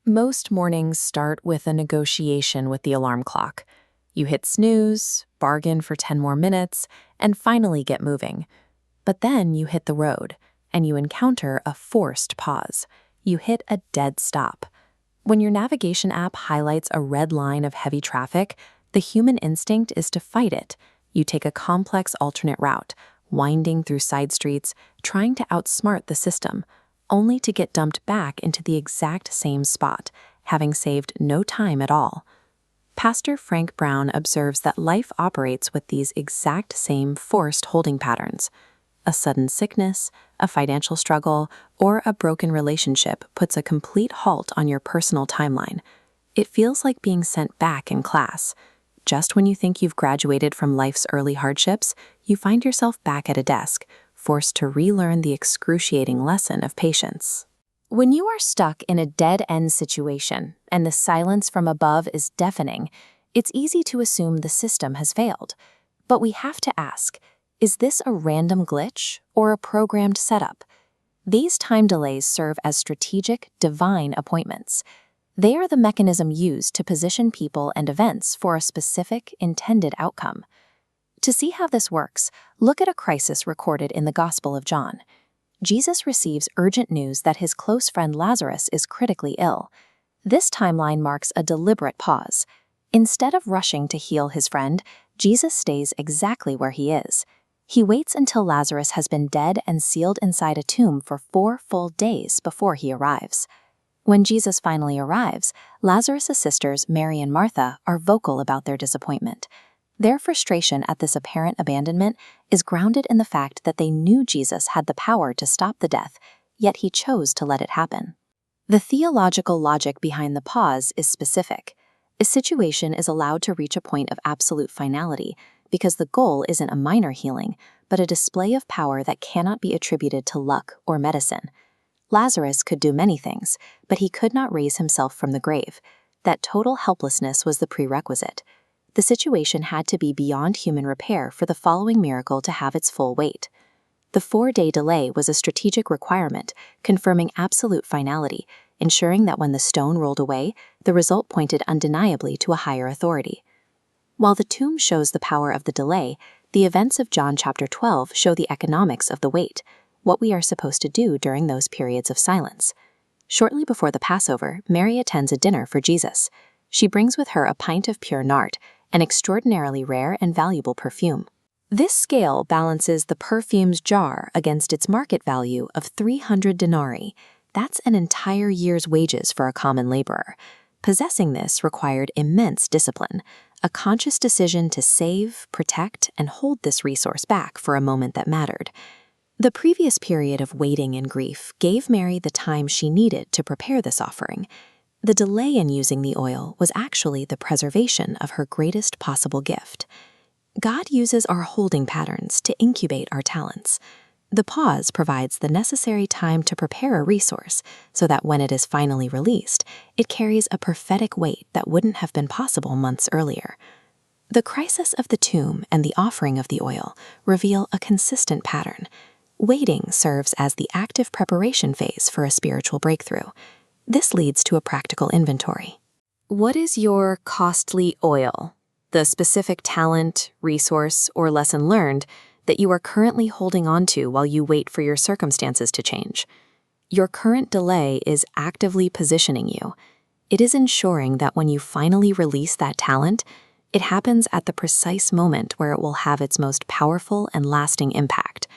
Most mornings start with a negotiation with the alarm clock. You hit snooze, bargain for 10 more minutes, and finally get moving. But then you hit the road, and you encounter a forced pause. You hit a dead stop. When your navigation app highlights a red line of heavy traffic, the human instinct is to fight it. You take a complex alternate route, winding through side streets, trying to outsmart the system, only to get dumped back into the exact same spot, having saved no time at all. Pastor Frank Brown observes that life operates with these exact same forced holding patterns. A sudden sickness, a financial struggle, or a broken relationship puts a complete halt on your personal timeline. It feels like being sent back in class. Just when you think you've graduated from life's early hardships, you find yourself back at a desk, forced to relearn the excruciating lesson of patience. When you are stuck in a dead-end situation and the silence from above is deafening, it's easy to assume the system has failed. But we have to ask, is this a random glitch or a programmed setup? These time delays serve as strategic, divine appointments. They are the mechanism used to position people and events for a specific, intended outcome. To see how this works, look at a crisis recorded in the Gospel of John. Jesus receives urgent news that his close friend Lazarus is critically ill. This timeline marks a deliberate pause. Instead of rushing to heal his friend, Jesus stays exactly where he is. He waits until Lazarus has been dead and sealed inside a tomb for 4 full days before he arrives. When Jesus finally arrives, Lazarus' sisters, Mary and Martha, are vocal about their disappointment. Their frustration at this apparent abandonment is grounded in the fact that they knew Jesus had the power to stop the death, yet he chose to let it happen. The theological logic behind the pause is specific. A situation is allowed to reach a point of absolute finality because the goal isn't a minor healing, but a display of power that cannot be attributed to luck or medicine. Lazarus could do many things, but he could not raise himself from the grave. That total helplessness was the prerequisite. The situation had to be beyond human repair for the following miracle to have its full weight. The 4-day delay was a strategic requirement, confirming absolute finality, ensuring that when the stone rolled away, the result pointed undeniably to a higher authority. While the tomb shows the power of the delay, the events of John chapter 12 show the economics of the wait, what we are supposed to do during those periods of silence. Shortly before the Passover, Mary attends a dinner for Jesus. She brings with her a pint of pure nard, an extraordinarily rare and valuable perfume. This scale balances the perfume's jar against its market value of 300 denarii. That's an entire year's wages for a common laborer. Possessing this required immense discipline, a conscious decision to save, protect, and hold this resource back for a moment that mattered. The previous period of waiting and grief gave Mary the time she needed to prepare this offering. The delay in using the oil was actually the preservation of her greatest possible gift. God uses our holding patterns to incubate our talents. The pause provides the necessary time to prepare a resource so that when it is finally released, it carries a prophetic weight that wouldn't have been possible months earlier. The crisis of the tomb and the offering of the oil reveal a consistent pattern. Waiting serves as the active preparation phase for a spiritual breakthrough. This leads to a practical inventory. What is your costly oil? The specific talent, resource, or lesson learned that you are currently holding on to while you wait for your circumstances to change. Your current delay is actively positioning you. It is ensuring that when you finally release that talent, it happens at the precise moment where it will have its most powerful and lasting impact.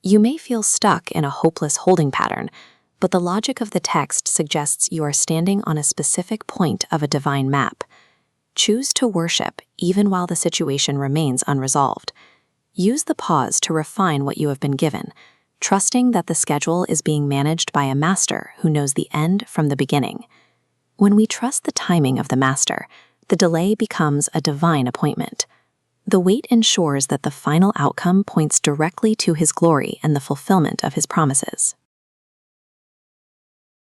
You may feel stuck in a hopeless holding pattern, but the logic of the text suggests you are standing on a specific point of a divine map. Choose to worship even while the situation remains unresolved. Use the pause to refine what you have been given, trusting that the schedule is being managed by a master who knows the end from the beginning. When we trust the timing of the master, the delay becomes a divine appointment. The wait ensures that the final outcome points directly to his glory and the fulfillment of his promises.